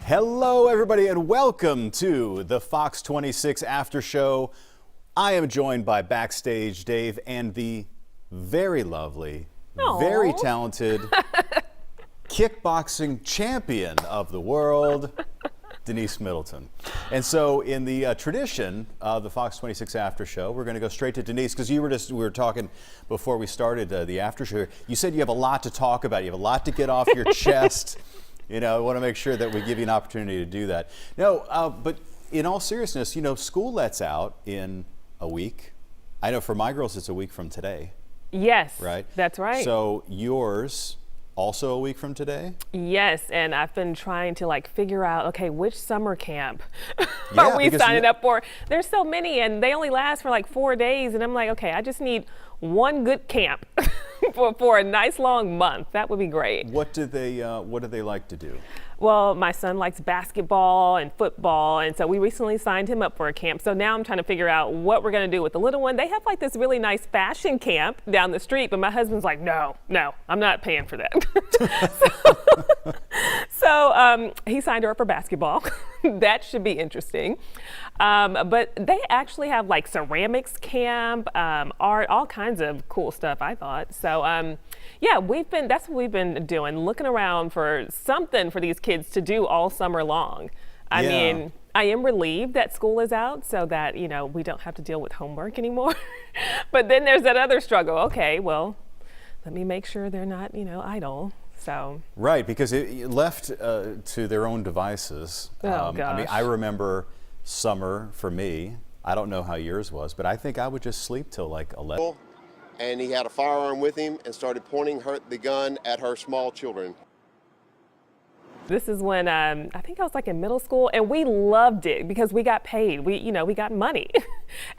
Hello, everybody, and welcome to the Fox 26 After Show. I am joined by Backstage Dave and the very lovely, very talented kickboxing champion of the world, Denise Middleton. And so in the tradition of the Fox 26 After Show, we're going to go straight to Denise, because we were talking before we started the after show. You said you have a lot to talk about. You have a lot to get off your chest. You know, I want to make sure that we give you an opportunity to do that. No, but in all seriousness, you know, school lets out in a week. I know for my girls, it's a week from today. Yes, right? That's right. So yours also a week from today? Yes, and I've been trying to figure out, okay, which summer camp are we signing up for? There's so many, and they only last for 4 days, and I'm like, okay, I just need one good camp for a nice long month. That would be great. What do they like to do? Well, my son likes basketball and football, and so we recently signed him up for a camp. So now I'm trying to figure out what we're going to do with the little one. They have this really nice fashion camp down the street, but my husband's like, no, I'm not paying for that. So he signed her up for basketball. That should be interesting. But they actually have ceramics camp, art, all kinds of cool stuff, I thought. So yeah, that's what we've been doing, looking around for something for these kids to do all summer long. I mean, I am relieved that school is out so that, we don't have to deal with homework anymore. But then there's that other struggle. Okay, well, let me make sure they're not, idle. So. Right, because left to their own devices. Oh, gosh. I mean, I remember summer for me. I don't know how yours was, but I think I would just sleep till 11. And he had a firearm with him and started pointing the gun at her small children. This is when I think I was in middle school, and we loved it because we got paid. We got money.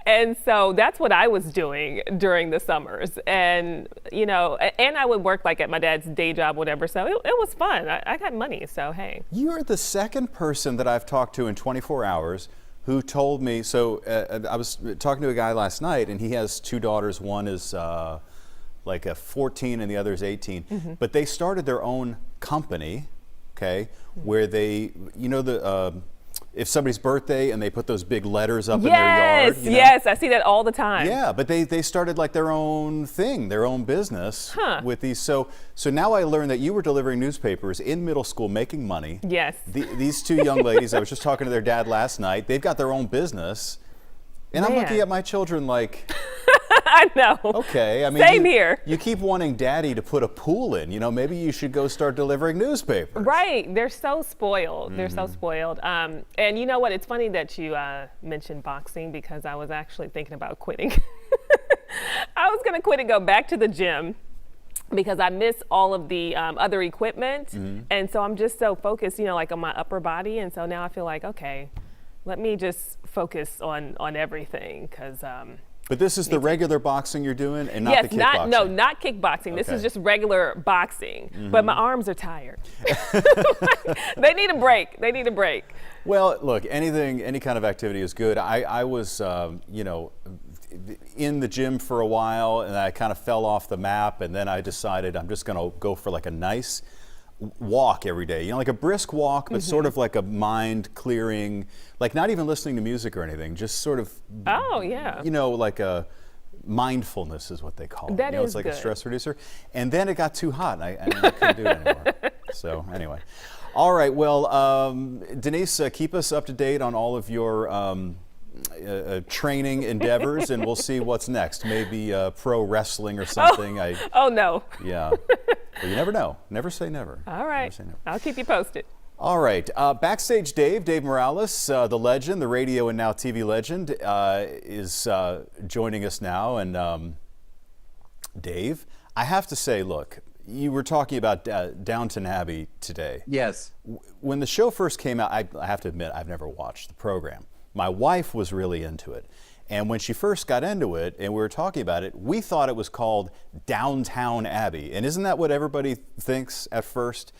And so that's what I was doing during the summers. And, and I would work at my dad's day job, whatever. So it was fun. I got money. So, hey. You're the second person that I've talked to in 24 hours who told me, so I was talking to a guy last night, and he has two daughters. One is a 14 and the other is 18. Mm-hmm. But they started their own company. Okay, where they, if somebody's birthday and they put those big letters up in their yard. Yes, I see that all the time. Yeah, but they started their own thing, their own business with these. So now I learned that you were delivering newspapers in middle school, making money. Yes. These two young ladies, I was just talking to their dad last night. They've got their own business, and I'm looking at my children I know. Okay, I mean, same here. You keep wanting daddy to put a pool in. Maybe you should go start delivering newspapers. Right. They're so spoiled. Mm-hmm. They're so spoiled. And you know what? It's funny that you mentioned boxing, because I was actually thinking about quitting. I was going to quit and go back to the gym because I miss all of the other equipment. Mm-hmm. And so I'm just so focused, on my upper body. And so now I feel okay, let me just focus on everything, because but this is the regular boxing you're doing, and not the kickboxing? Not kickboxing. Okay. This is just regular boxing. Mm-hmm. But my arms are tired. They need a break. Well, look, any kind of activity is good. I was, in the gym for a while, and I kind of fell off the map, and then I decided I'm just going to go for a nice walk every day, a brisk walk, but sort of a mind clearing, not even listening to music or anything, just sort of, a mindfulness is what they call it. That is it's like good. A stress reducer. And then it got too hot, and I couldn't do it anymore. So anyway, all right. Well, Denise, keep us up to date on all of your training endeavors, and we'll see what's next. Maybe pro wrestling or something. Oh no. Yeah. Well, you never know. Never say never. All right. Never. I'll keep you posted. All right. Backstage Dave Morales, the legend, the radio and now TV legend, is joining us now. And Dave, I have to say, look, you were talking about Downton Abbey today. Yes. When the show first came out, I have to admit, I've never watched the program. My wife was really into it. And when she first got into it and we were talking about it, we thought it was called Downtown Abbey. And isn't that what everybody thinks at first?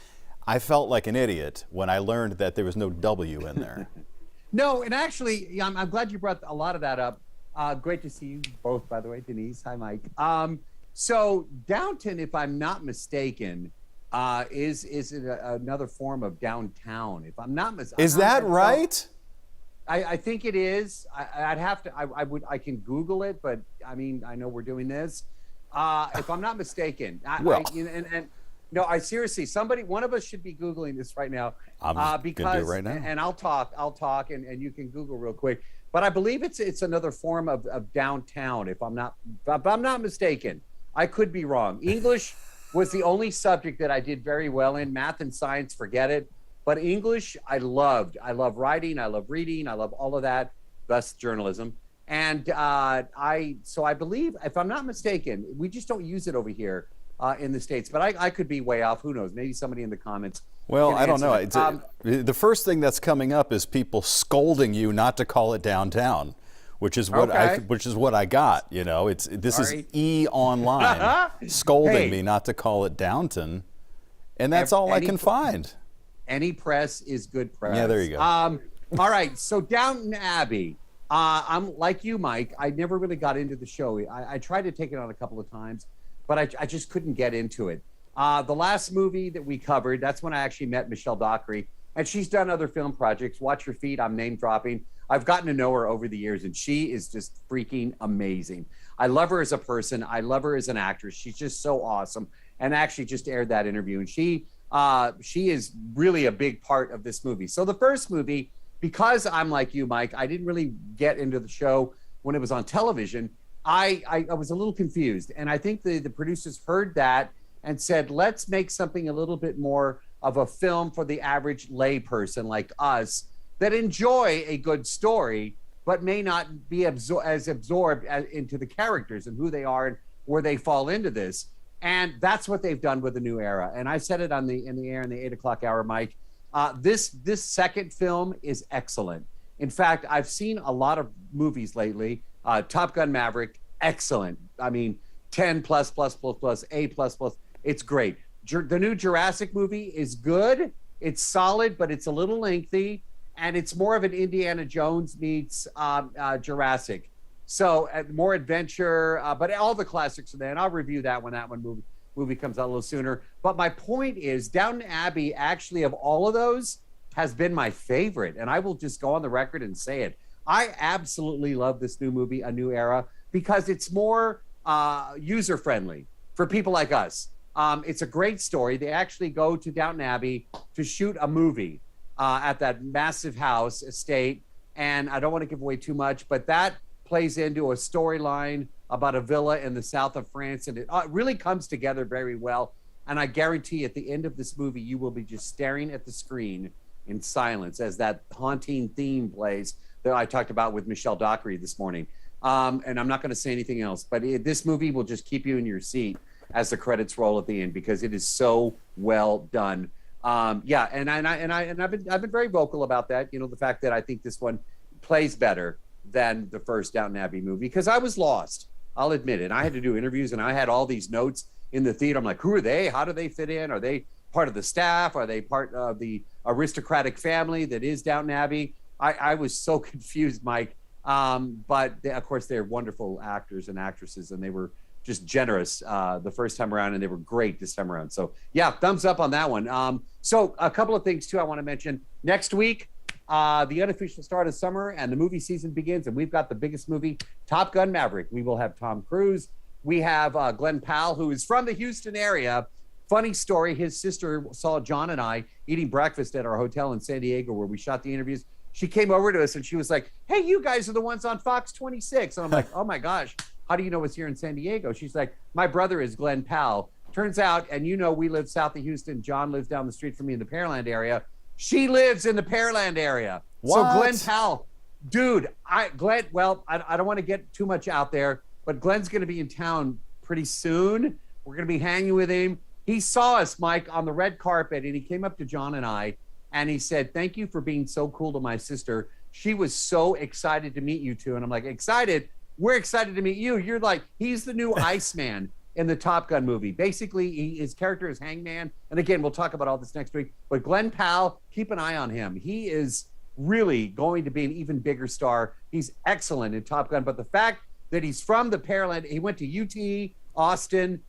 I felt like an idiot when I learned that there was no W in there. No, and actually, I'm glad you brought a lot of that up. Great to see you both, by the way, Denise. Hi, Mike. So Downton, if I'm not mistaken, another form of downtown. If I'm not mistaken, Is that right? I think it is. I'd have to. I can Google it, but I mean, I know we're doing this. If I'm not mistaken, no, I seriously, one of us should be Googling this right now. Because gonna do it right now. And I'll talk, and you can Google real quick. But I believe it's another form of downtown. If I'm not mistaken, I could be wrong. English was the only subject that I did very well in. Math and science, forget it. But English, I loved. I love writing. I love reading. I love all of that. Thus, journalism. And I believe, if I'm not mistaken, we just don't use it over here in the States. But I could be way off. Who knows? Maybe somebody in the comments. Well, I don't know. The first thing that's coming up is people scolding you not to call it downtown, which is what I got. You know, this is E Online scolding me not to call it Downton, and that's all I can find. Any press is good press. Yeah, there you go. All right, so Downton Abbey. I'm like you, Mike. I never really got into the show. I tried to take it on a couple of times, but I just couldn't get into it. The last movie that we covered, that's when I actually met Michelle Dockery, and she's done other film projects. Watch Your Feet, I'm name dropping. I've gotten to know her over the years, and she is just freaking amazing. I love her as a person. I love her as an actress. She's just so awesome, and actually just aired that interview, and she is really a big part of this movie. So the first movie, because I'm like you, Mike, I didn't really get into the show when it was on television. I was a little confused, and I think the producers heard that and said, let's make something a little bit more of a film for the average lay person like us that enjoy a good story, but may not be as absorbed into the characters and who they are and where they fall into this. And that's what they've done with the new era. And I said it in the air in the 8 o'clock hour, Mike. This second film is excellent. In fact, I've seen a lot of movies lately. Top Gun Maverick, excellent. I mean, 10 plus, A plus. It's great. The new Jurassic movie is good. It's solid, but it's a little lengthy, and it's more of an Indiana Jones meets Jurassic. So more adventure, but all the classics are there, and I'll review that when that movie comes out a little sooner. But my point is, Downton Abbey, actually, of all of those, has been my favorite, and I will just go on the record and say it. I absolutely love this new movie, A New Era, because it's more user-friendly for people like us. It's a great story. They actually go to Downton Abbey to shoot a movie at that massive house estate, and I don't want to give away too much, but that plays into a storyline about a villa in the south of France, and it really comes together very well. And I guarantee at the end of this movie, you will be just staring at the screen in silence as that haunting theme plays that I talked about with Michelle Dockery this morning. And I'm not going to say anything else, but this movie will just keep you in your seat as the credits roll at the end, because it is so well done. I've been very vocal about that. You know, the fact that I think this one plays better than the first Downton Abbey movie, because I was lost. I'll admit it. I had to do interviews, and I had all these notes in the theater. I'm like, who are they? How do they fit in? Are they part of the staff? Are they part of the aristocratic family that is Downton Abbey? I was so confused, Mike. But of course, they're wonderful actors and actresses, and they were just generous the first time around, and they were great this time around. So yeah, thumbs up on that one. So a couple of things too I want to mention. Next week, the unofficial start of summer and the movie season begins, and we've got the biggest movie, Top Gun Maverick. We will have Tom Cruise. We have Glenn Powell, who is from the Houston area. Funny story, his sister saw John and I eating breakfast at our hotel in San Diego where we shot the interviews. She came over to us and she was like, hey, you guys are the ones on Fox 26. And I'm like, oh my gosh, how do you know it's here in San Diego? She's like, my brother is Glenn Powell. Turns out, and you know, we live south of Houston. John lives down the street from me in the Pearland area. She lives in the Pearland area. What? So Glenn Powell, dude, I don't want to get too much out there, but Glenn's going to be in town pretty soon. We're going to be hanging with him. He saw us, Mike, on the red carpet, and he came up to John and I, and he said, thank you for being so cool to my sister. She was so excited to meet you two. And I'm like, excited? We're excited to meet you. You're like, he's the new Iceman in the Top Gun movie. Basically, his character is Hangman. And again, we'll talk about all this next week. But Glenn Powell, keep an eye on him. He is really going to be an even bigger star. He's excellent in Top Gun. But the fact that he's from the Pearland, he went to UT, Austin,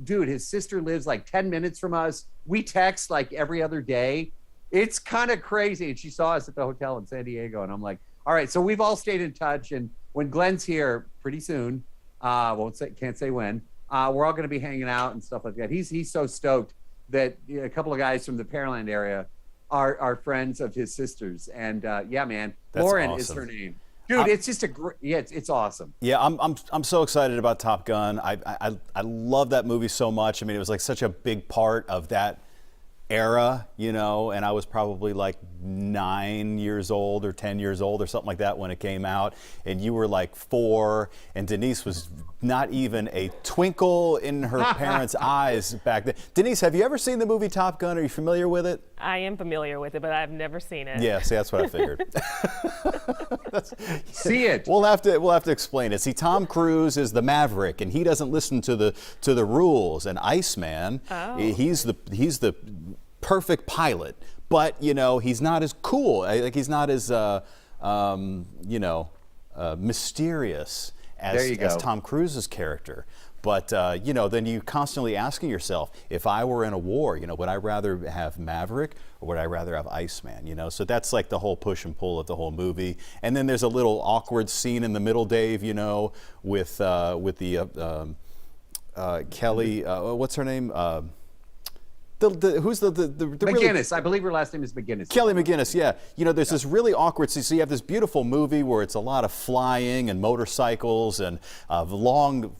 Dude, his sister lives like 10 minutes from us. We text like every other day. It's kind of crazy. And she saw us at the hotel in San Diego. And I'm like, all right, so we've all stayed in touch. And when Glenn's here pretty soon, can't say when, we're all going to be hanging out and stuff like that. He's so stoked that a couple of guys from the Pearland area are friends of his sisters. And yeah, man, That's Lauren awesome. is her name. Dude, it's just it's awesome. Yeah, I'm so excited about Top Gun. I love that movie so much. I mean, it was like such a big part of that era, you know, and I was probably like 9 years old or 10 years old or something like that when it came out, and you were like 4, and Denise was not even a twinkle in her parents' eyes back then. Denise, have you ever seen the movie Top Gun? Are you familiar with it? I am familiar with it, but I've never seen it. Yeah, see, that's what I figured. See it. We'll have to explain it. See, Tom Cruise is the Maverick, and he doesn't listen to the rules. And Iceman, he's the perfect pilot, but you know he's not as cool. Like he's not as mysterious as Tom Cruise's character. But you know, then you constantly asking yourself, if I were in a war, you know, would I rather have Maverick or would I rather have Iceman? You know, so that's like the whole push and pull of the whole movie. And then there's a little awkward scene in the middle, Dave, you know, with the Kelly, what's her name? Who's the McGinnis. really, I believe her last name is McGinnis. Kelly McGinnis, yeah. You know, there's this really awkward scene. So you have this beautiful movie where it's a lot of flying and motorcycles and long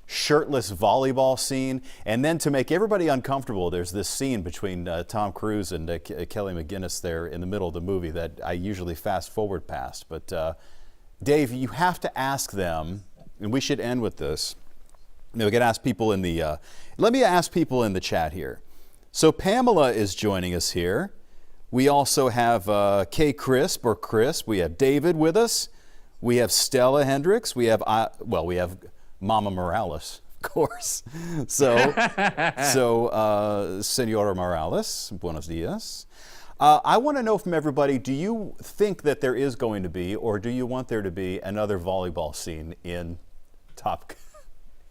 shirtless volleyball scene. And then to make everybody uncomfortable, there's this scene between Tom Cruise and Kelly McGinnis there in the middle of the movie that I usually fast forward past. But Dave, you have to ask them, and we should end with this. We can ask people in the, let me ask people in the chat here. So Pamela is joining us here. We also have Kay Crisp or Chris. We have David with us. We have Stella Hendricks. We have, we have Mama Morales, of course. So Senora Morales, buenos dias. I want to know from everybody, do you think that there is going to be, or do you want there to be another volleyball scene in Top Gun?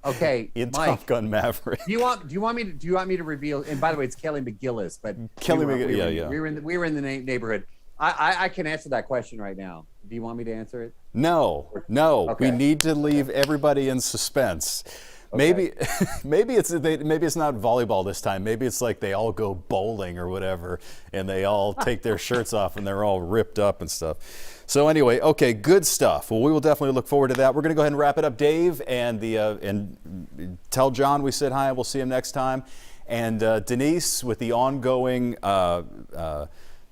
Okay, in Mike, Top Gun Maverick. Do you want me to reveal? And by the way, it's Kelly McGillis, but McGillis. We were in the neighborhood. I can answer that question right now. Do you want me to answer it? No. Okay. We need to leave everybody in suspense. Okay. Maybe it's not volleyball this time. Maybe it's like they all go bowling or whatever, and they all take their shirts off and they're all ripped up and stuff. So anyway, okay, good stuff. Well, we will definitely look forward to that. We're going to go ahead and wrap it up, Dave, and tell John we said hi. We'll see him next time. And Denise, with the ongoing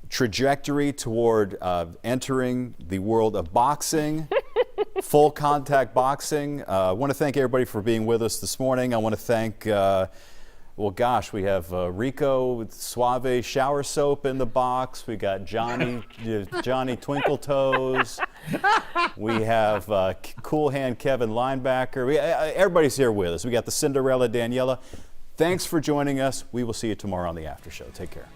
trajectory toward entering the world of boxing, full contact boxing. I want to thank everybody for being with us this morning. I want to thank, we have Rico with Suave shower soap in the box. We got Johnny Twinkle Toes. We have Cool Hand Kevin linebacker. Everybody's here with us. We got the Cinderella Daniela. Thanks for joining us. We will see you tomorrow on the after show. Take care.